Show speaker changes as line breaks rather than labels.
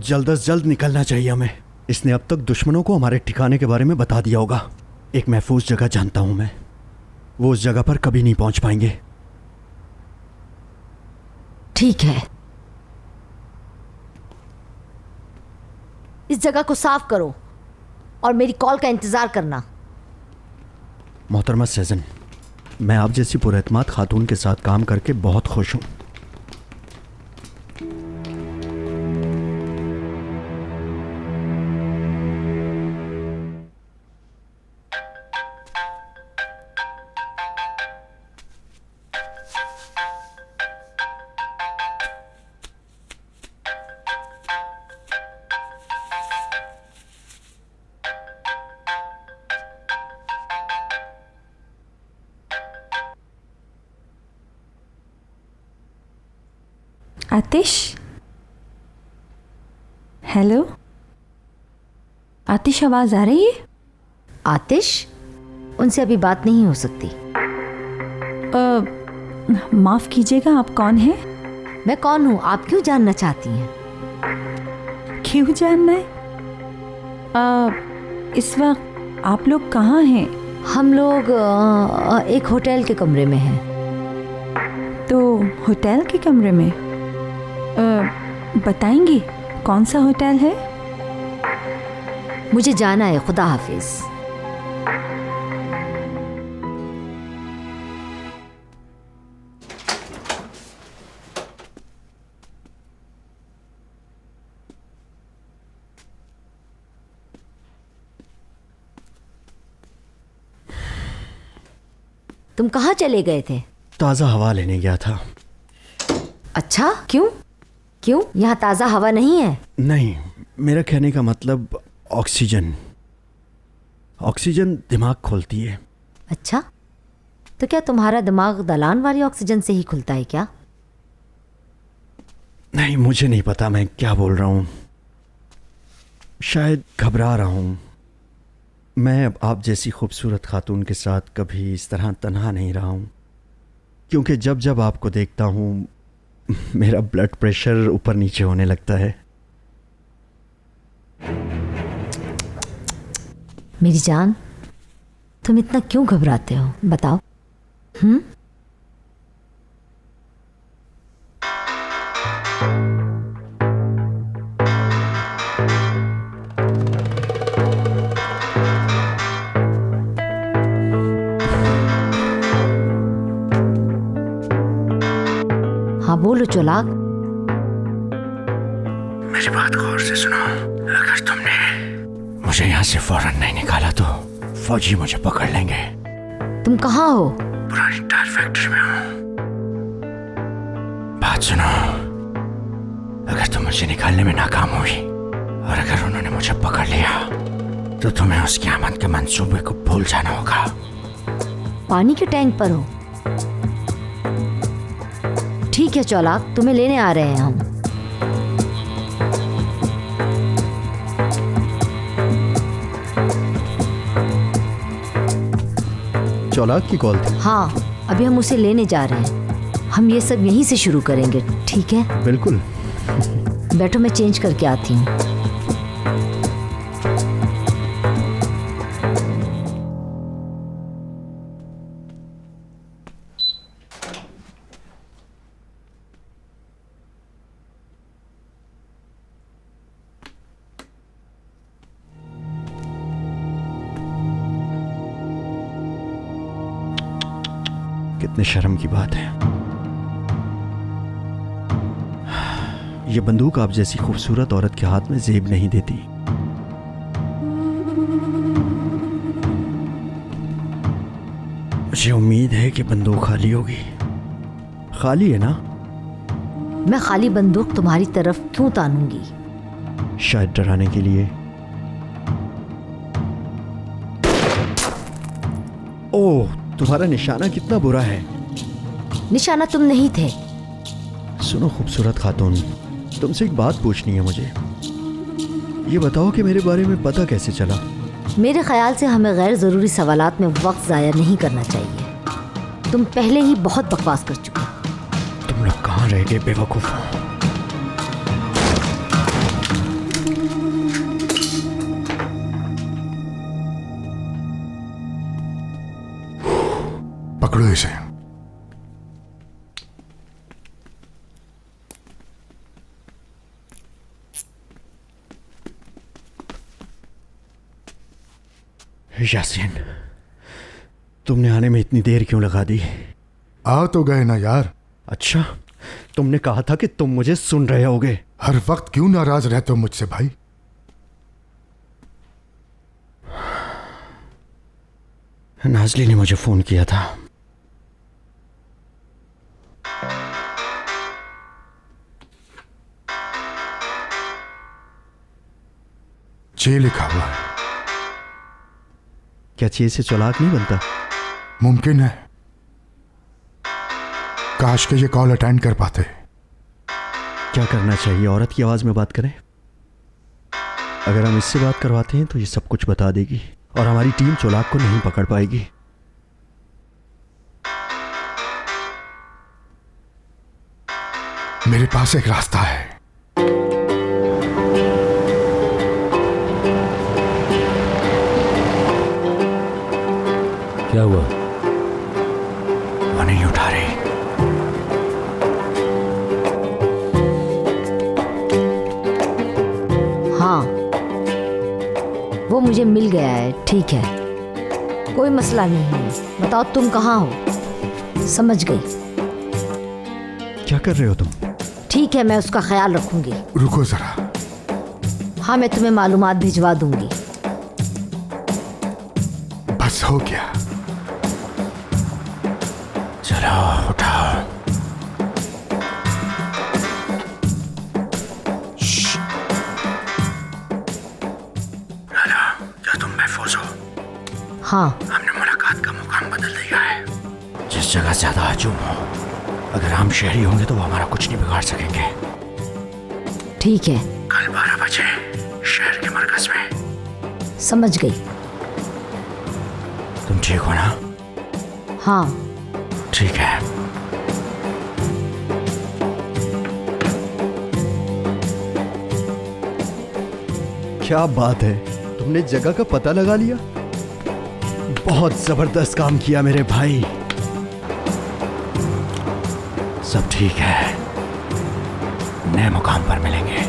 जल्द अज जल्द निकलना चाहिए हमें। इसने अब तक दुश्मनों को हमारे ठिकाने के बारे में बता दिया होगा। एक महफूज जगह जानता हूं मैं, वो उस जगह पर कभी नहीं पहुंच पाएंगे।
ठीक है, इस जगह को साफ करो और मेरी कॉल का इंतजार करना।
मोहतरमा सेजन, मैं आप जैसी पुरएतमाद खातून के साथ काम करके बहुत खुश हूं।
आतिश, हेलो आतिश, आवाज आ रही है?
आतिश, उनसे अभी बात नहीं हो सकती।
माफ कीजिएगा, आप कौन हैं?
मैं कौन हूँ आप क्यों जानना चाहती हैं?
क्यों जानना है? इस वक्त आप लोग कहाँ हैं?
हम लोग एक होटल के कमरे में हैं।
तो होटल के कमरे में बताएंगी कौन सा होटल है?
मुझे जाना है, खुदा हाफिज। तुम कहाँ चले गए थे?
ताज़ा हवा लेने गया था।
अच्छा, क्यों? क्यों, यहाँ ताज़ा हवा नहीं है?
नहीं, मेरा कहने का मतलब ऑक्सीजन। ऑक्सीजन दिमाग खोलती है।
अच्छा, तो क्या तुम्हारा दिमाग दलान वाली ऑक्सीजन से ही खुलता है क्या?
नहीं, मुझे नहीं पता मैं क्या बोल रहा हूँ। शायद घबरा रहा हूँ। मैं अब आप जैसी खूबसूरत खातून के साथ कभी इस तरह तन्हा नहीं रहा हूँ, क्योंकि जब जब आपको देखता हूँ मेरा ब्लड प्रेशर ऊपर नीचे होने लगता है।
मेरी जान, तुम इतना क्यों घबराते हो, बताओ। हाँ बोलो चौलाक।
मेरी बात गौर से सुनो। अगर तुमने मुझे यहाँ से फौरन नहीं निकाला तो फौजी मुझे पकड़ लेंगे।
तुम कहाँ हो?
पुरानी टायर फैक्ट्री में हूँ। बात सुनो, अगर तुम मुझे निकालने में नाकाम हुई और अगर उन्होंने मुझे पकड़ लिया तो तुम्हें उस क़यामत के मंसूबे को भूल जाना होगा।
पानी के टैंक पर हो? ठीक है चौलाक, तुम्हें लेने आ रहे हैं हम।
चौलाक की कॉल थी?
हाँ, अभी हम उसे लेने जा रहे हैं। हम ये सब यहीं से शुरू करेंगे, ठीक है?
बिल्कुल।
बैठो, मैं चेंज करके आती हूँ।
कितने शर्म की बात है। ये बंदूक आप जैसी खूबसूरत औरत के हाथ में जेब नहीं देती। मुझे उम्मीद है कि बंदूक खाली होगी। खाली है ना?
मैं खाली बंदूक तुम्हारी तरफ क्यों तानूंगी?
शायद डराने के लिए। ओह, तुम्हारा निशाना कितना बुरा है।
निशाना तुम नहीं थे।
सुनो खूबसूरत खातून, तुमसे एक बात पूछनी है मुझे। ये बताओ कि मेरे बारे में पता कैसे चला?
मेरे ख्याल से हमें गैर ज़रूरी सवालात में वक्त ज़ाया नहीं करना चाहिए। तुम पहले ही बहुत बकवास कर चुके हो।
तुम लोग कहाँ रह गए बेवकूफ़?
पकड़ो इसे।
यासीन, तुमने आने में इतनी देर क्यों लगा दी?
आ तो गए ना यार।
अच्छा, तुमने कहा था कि तुम मुझे सुन रहे होगे।
हर वक्त क्यों नाराज रहते हो मुझसे भाई?
नाजली ने मुझे फोन किया था।
चे लिखा हुआ है।
क्या चे से चालाक नहीं बनता?
मुमकिन है। काश के ये कॉल अटेंड कर पाते।
क्या करना चाहिए? औरत की आवाज में बात करें? अगर हम इससे बात करवाते हैं तो ये सब कुछ बता देगी और हमारी टीम चालाक को नहीं पकड़ पाएगी।
मेरे पास एक रास्ता है।
क्या हुआ?
वो नहीं उठा रही।
हाँ, वो मुझे मिल गया है। ठीक है, कोई मसला नहीं है। बताओ तुम कहाँ हो? समझ गई।
क्या कर रहे हो तुम?
ठीक है, मैं उसका ख्याल रखूंगी।
रुको जरा।
हाँ, मैं तुम्हें मालूमात भिजवा दूंगी।
बस हो गया।
चलो उठाओ। हेलो, क्या तुम महफूज हो?
हाँ,
हमने मुलाकात का मुकाम बदल दिया है। जिस जगह ज्यादा हजूम हो, अगर हम शहरी होंगे तो वो हमारा कुछ नहीं बिगाड़ सकेंगे।
ठीक है,
कल 12 बजे शहर के मरकज में।
समझ गई।
तुम ठीक हो ना?
हाँ,
ठीक है। क्या बात है, तुमने जगह का पता लगा लिया। बहुत जबरदस्त काम किया मेरे भाई। सब ठीक है, नए मुकाम पर मिलेंगे।